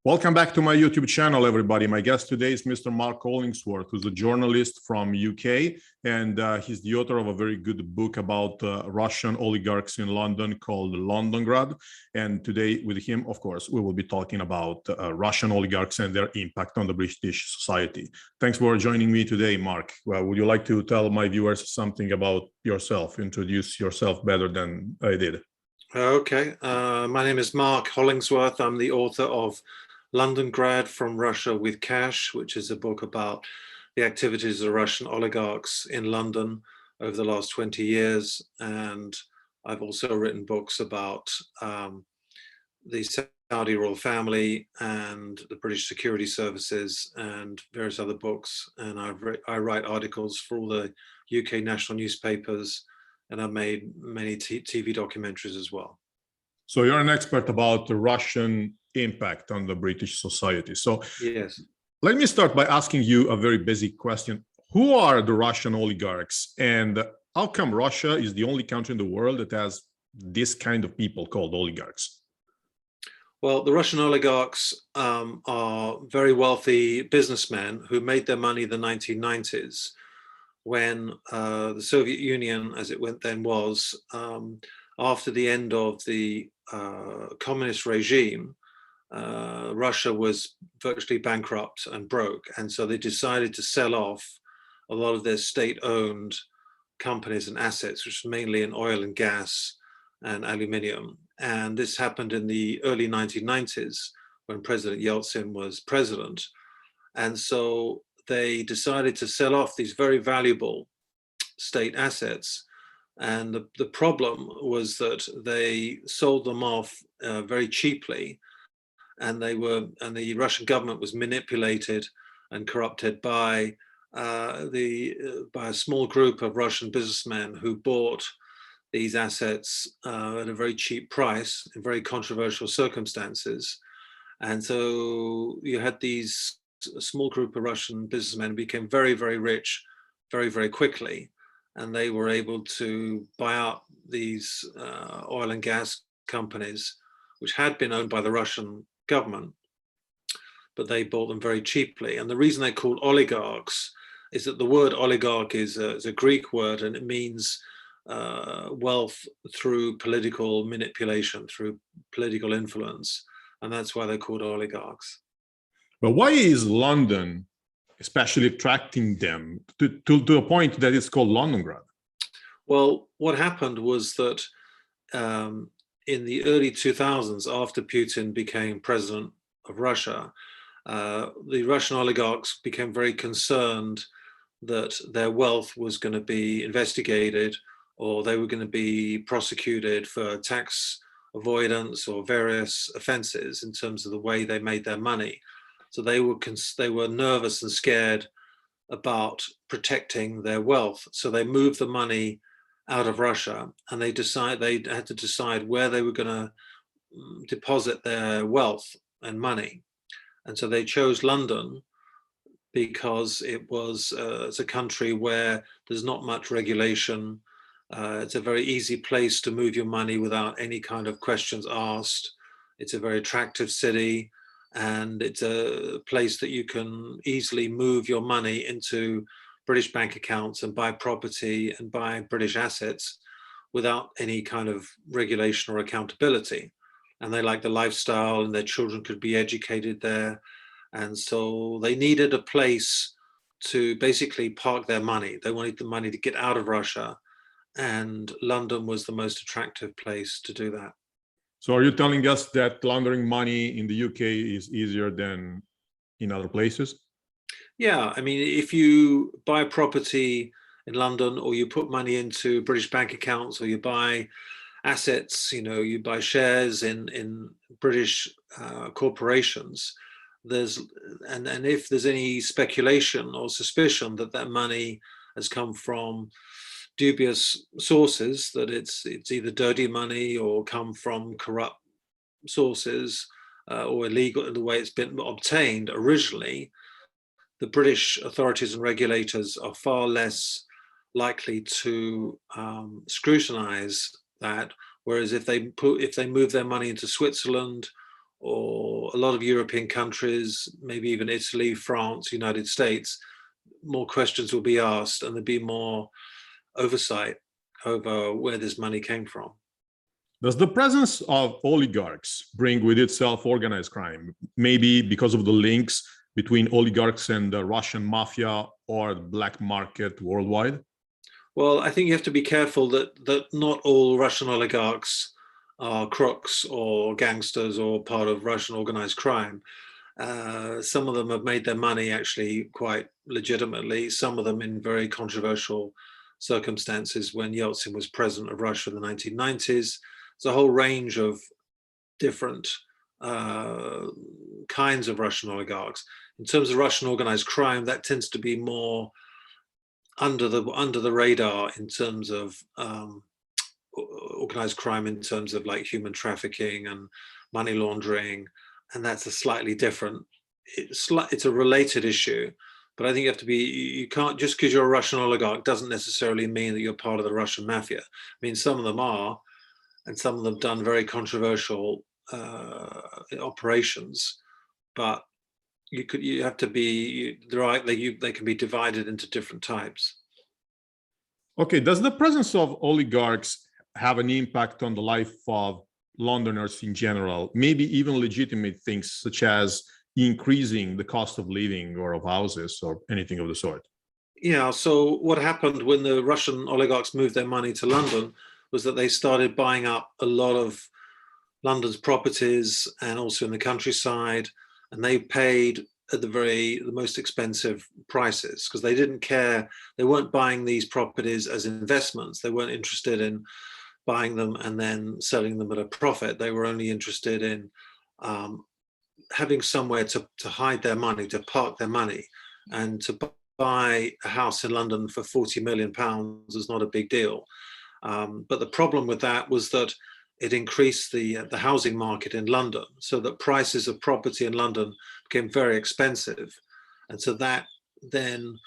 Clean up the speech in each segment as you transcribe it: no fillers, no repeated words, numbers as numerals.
Welcome back to my YouTube channel, everybody. My guest today is Mr. Mark Hollingsworth, who's a journalist from UK, and he's the author of a very good book about Russian oligarchs in London called Londongrad. And today with him, of course, we will be talking about Russian oligarchs and their impact on the British society. Thanks for joining me today, Mark. Would you like to tell my viewers something about yourself, introduce yourself better than I did? Okay, my name is Mark Hollingsworth. I'm the author of Londongrad, From Russia with Cash, which is a book about the activities of the Russian oligarchs in London over the last 20 years. And I've also written books about the Saudi royal family and the British security services and various other books. And I write articles for all the UK national newspapers, and I've made many TV documentaries as well. So you're an expert about the Russian impact on the British society. So yes, let me start by asking you a very basic question. Who are the Russian oligarchs, and how come Russia is the only country in the world that has this kind of people called oligarchs? Well, the Russian oligarchs are very wealthy businessmen who made their money in the 1990s when the Soviet Union, as it went then, was after the end of the communist regime. Russia was virtually bankrupt and broke, and so they decided to sell off a lot of their state-owned companies and assets, which was mainly in oil and gas and aluminium. And this happened in the early 1990s when President Yeltsin was president. And so they decided to sell off these very valuable state assets. And the problem was that they sold them off very cheaply, and the Russian government was manipulated and corrupted by a small group of Russian businessmen who bought these assets at a very cheap price in very controversial circumstances. And so you had these a small group of Russian businessmen became very, very rich very, very quickly. And they were able to buy out these oil and gas companies, which had been owned by the Russian government, but they bought them very cheaply. And the reason they're called oligarchs is that the word oligarch is a Greek word, and it means wealth through political manipulation, through political influence. And that's why they're called oligarchs. But why is London especially attracting them to a point that it's called Londongrad? Well, what happened was that in the early 2000s, after Putin became president of Russia, the Russian oligarchs became very concerned that their wealth was going to be investigated, or they were going to be prosecuted for tax avoidance or various offenses in terms of the way they made their money. So they were nervous and scared about protecting their wealth. So they moved the money out of Russia, and they had to decide where they were going to deposit their wealth and money. And so they chose London because it's a country where there's not much regulation. It's a very easy place to move your money without any kind of questions asked. It's a very attractive city, and it's a place that you can easily move your money into British bank accounts and buy property and buy British assets without any kind of regulation or accountability. And they like the lifestyle, and their children could be educated there. And so they needed a place to basically park their money. They wanted the money to get out of Russia, and London was the most attractive place to do that. So are you telling us that laundering money in the UK is easier than in other places? Yeah, I mean, if you buy property in London, or you put money into British bank accounts, or you buy assets, you buy shares in British corporations, and if there's any speculation or suspicion that that money has come from dubious sources, that it's either dirty money or come from corrupt sources or illegal in the way it's been obtained originally, the British authorities and regulators are far less likely to scrutinize that. Whereas if they move their money into Switzerland or a lot of European countries, maybe even Italy, France, United States, more questions will be asked and there'll be more oversight over where this money came from. Does the presence of oligarchs bring with itself organized crime? Maybe because of the links between oligarchs and the Russian mafia or the black market worldwide? Well, I think you have to be careful that not all Russian oligarchs are crooks or gangsters or part of Russian organized crime. Some of them have made their money actually quite legitimately, some of them in very controversial circumstances when Yeltsin was president of Russia in the 1990s. There's a whole range of different kinds of Russian oligarchs. In terms of Russian organized crime, that tends to be more under the radar in terms of organized crime, in terms of like human trafficking and money laundering, and that's a slightly different. It's a related issue, but I think you can't, just because you're a Russian oligarch doesn't necessarily mean that you're part of the Russian mafia. I mean, some of them are, and some of them have done very controversial operations, but you have to be right. They can be divided into different types. Okay, does the presence of oligarchs have an impact on the life of Londoners in general? Maybe even legitimate things such as increasing the cost of living or of houses or anything of the sort? Yeah. So what happened when the Russian oligarchs moved their money to London was that they started buying up a lot of London's properties and also in the countryside, and they paid at the most expensive prices because they didn't care. They weren't buying these properties as investments. They weren't interested in buying them and then selling them at a profit. They were only interested in having somewhere to hide their money, to park their money, and to buy a house in London for £40 million is not a big deal. But the problem with that was that it increased the housing market in London, so that prices of property in London became very expensive. And so that then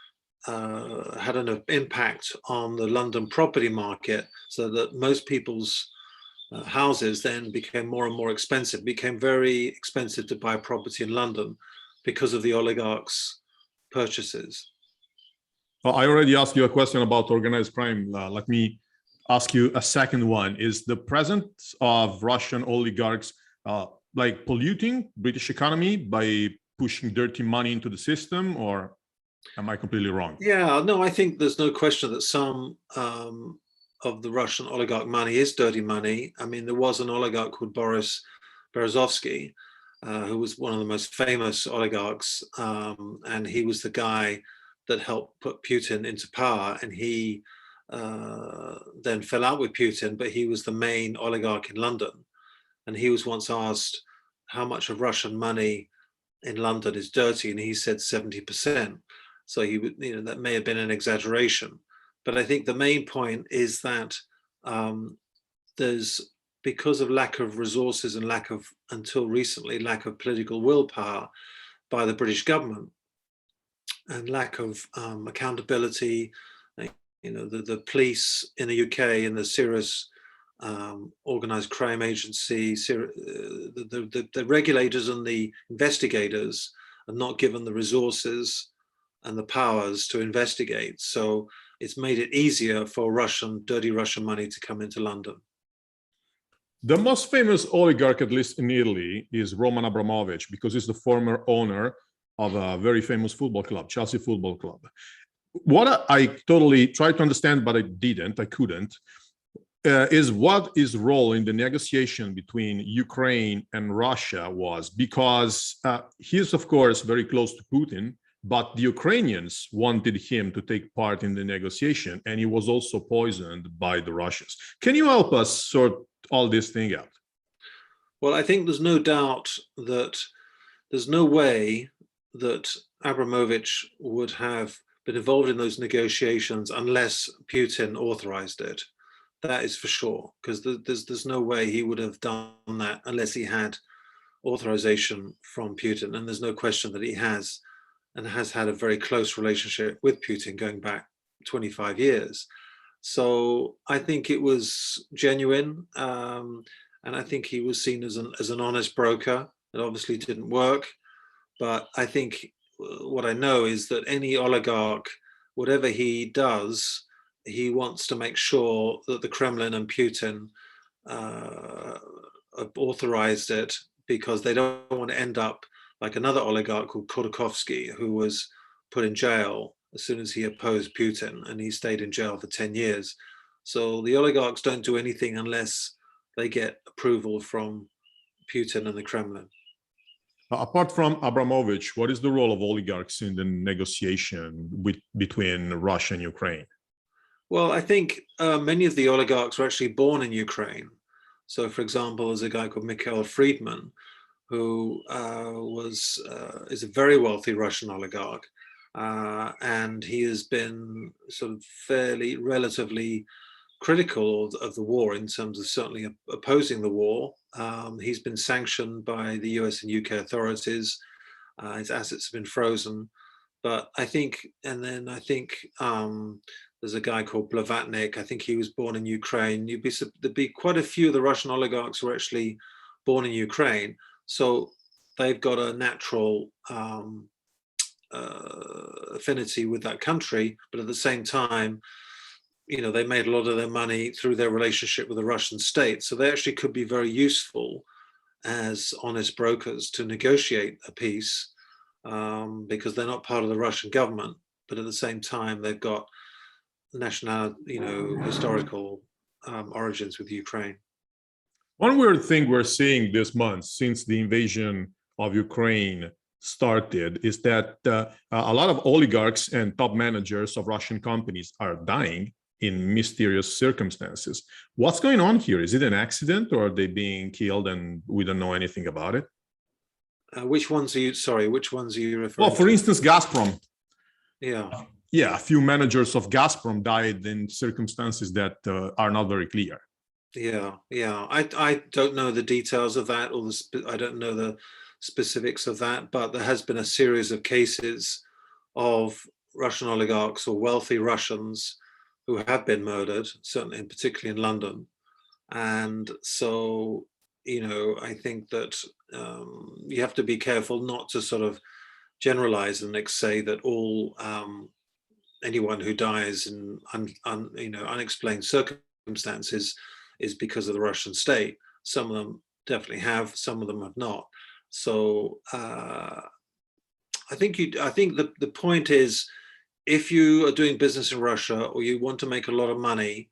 had an impact on the London property market, so that most people's houses then became more and more expensive, became very expensive to buy property in London because of the oligarchs' purchases. Well, I already asked you a question about organized crime. Let me ask you a second one. Is the presence of Russian oligarchs like polluting British economy by pushing dirty money into the system, or am I completely wrong? Yeah, no, I think there's no question that some of the Russian oligarch money is dirty money. I mean, there was an oligarch called Boris Berezovsky, who was one of the most famous oligarchs, and he was the guy that helped put Putin into power, and he then fell out with Putin, but he was the main oligarch in London. And he was once asked how much of Russian money in London is dirty, and he said 70%. So he would, that may have been an exaggeration. But I think the main point is that there's, because of lack of resources and until recently, lack of political willpower by the British government and lack of accountability. The police in the UK and the serious organized crime agency, the regulators and the investigators are not given the resources and the powers to investigate. So it's made it easier for dirty Russian money to come into London. The most famous oligarch, at least in Italy, is Roman Abramovich, because he's the former owner of a very famous football club, Chelsea Football Club. What I totally tried to understand, but I couldn't, is what his role in the negotiation between Ukraine and Russia was, because he's, of course, very close to Putin, but the Ukrainians wanted him to take part in the negotiation, and he was also poisoned by the Russians. Can you help us sort all this thing out? Well, I think there's no doubt that there's no way that Abramovich would have been involved in those negotiations unless Putin authorized it. That is for sure, because there's no way he would have done that unless he had authorization from Putin. And there's no question that he has, and has had a very close relationship with Putin going back 25 years. So I think it was genuine, and I think he was seen as an honest broker. It obviously didn't work. But I think what I know is that any oligarch, whatever he does, he wants to make sure that the Kremlin and Putin authorized it, because they don't want to end up like another oligarch called Khodorkovsky, who was put in jail as soon as he opposed Putin, and he stayed in jail for 10 years. So the oligarchs don't do anything unless they get approval from Putin and the Kremlin. Apart from Abramovich, what is the role of oligarchs in the negotiation between Russia and Ukraine? Well, I think many of the oligarchs were actually born in Ukraine. So, for example, there's a guy called Mikhail Friedman, who is a very wealthy Russian oligarch, and he has been sort of relatively critical of the war in terms of certainly opposing the war. He's been sanctioned by the US and UK authorities. His assets have been frozen. But I think, there's a guy called Blavatnik. I think he was born in Ukraine. There'd be quite a few of the Russian oligarchs who are actually born in Ukraine. So they've got a natural affinity with that country. But at the same time, they made a lot of their money through their relationship with the Russian state. So they actually could be very useful as honest brokers to negotiate a peace, because they're not part of the Russian government, but at the same time, they've got national, historical origins with Ukraine. One weird thing we're seeing this month since the invasion of Ukraine started is that a lot of oligarchs and top managers of Russian companies are dying in mysterious circumstances. What's going on here? Is it an accident, or are they being killed and we don't know anything about it? Which ones are you referring to? Well, for instance, Gazprom. Yeah. Yeah, a few managers of Gazprom died in circumstances that are not very clear. Yeah. I don't know the details of that, or I don't know the specifics of that, but there has been a series of cases of Russian oligarchs or wealthy Russians who have been murdered, certainly and particularly in London. And so, I think that you have to be careful not to sort of generalize and say that all anyone who dies in unexplained circumstances is because of the Russian state. Some of them definitely have, some of them have not. So I think the point is, if you are doing business in Russia or you want to make a lot of money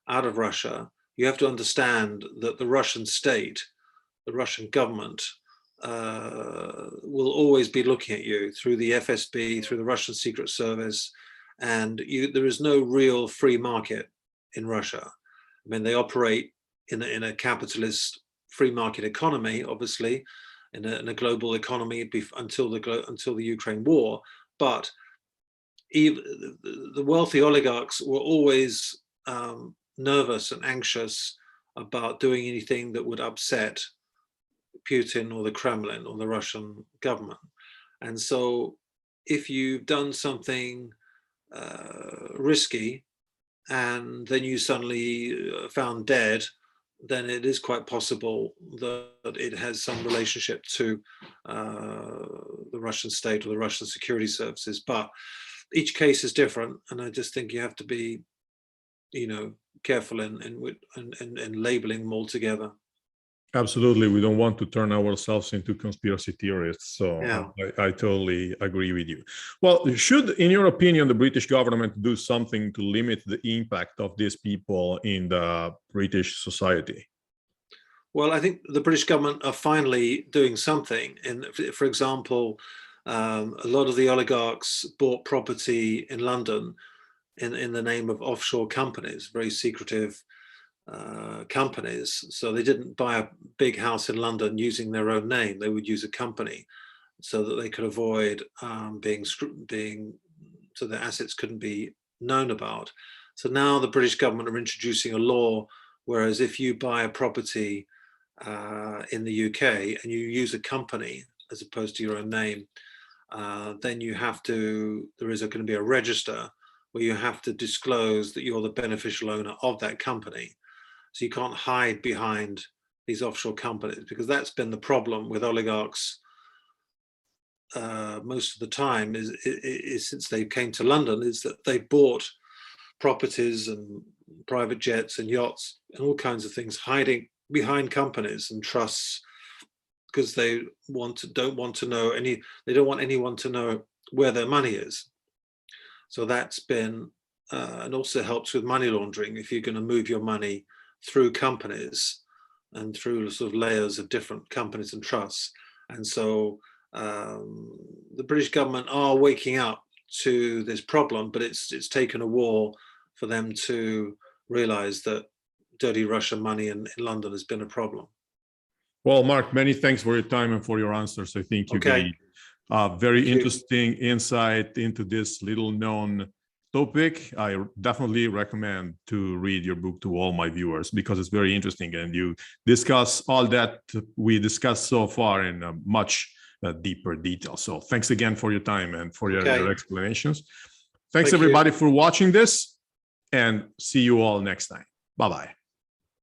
out of Russia, you have to understand that the Russian state, the Russian government, will always be looking at you through the FSB, through the Russian Secret Service, and there is no real free market in Russia. I mean, they operate in a capitalist free market economy, obviously, in a global economy until the Ukraine war. But even the wealthy oligarchs were always nervous and anxious about doing anything that would upset Putin or the Kremlin or the Russian government. And so if you've done something risky and then you suddenly found dead, then it is quite possible that it has some relationship to the Russian state or the Russian security services. But each case is different, and I just think you have to be, careful in labeling them all together. Absolutely. We don't want to turn ourselves into conspiracy theorists. So Yeah. I totally agree with you. Well, should, in your opinion, the British government do something to limit the impact of these people in the British society? Well, I think the British government are finally doing something. And for example, a lot of the oligarchs bought property in London in the name of offshore companies, very secretive companies. So they didn't buy a big house in London using their own name. They would use a company so that they could avoid being so their assets couldn't be known about. So now the British government are introducing a law, whereas if you buy a property in the UK and you use a company as opposed to your own name, then there is going to be a register where you have to disclose that you're the beneficial owner of that company. So you can't hide behind these offshore companies, because that's been the problem with oligarchs most of the time is since they came to London, is that they bought properties and private jets and yachts and all kinds of things hiding behind companies and trusts, because they don't want anyone to know where their money is. So that's been and also helps with money laundering if you're going to move your money through companies and through sort of layers of different companies and trusts. And so the British government are waking up to this problem, but it's taken a war for them to realize that dirty Russian money in London has been a problem. Well, Mark, many thanks for your time and for your answers. I think you gave very interesting insight into this little known topic. I definitely recommend to read your book to all my viewers because it's very interesting, and you discuss all that we discussed so far in a much deeper detail. So thanks again for your time and for your explanations. Thanks everybody for watching this, and see you all next time. Bye-bye.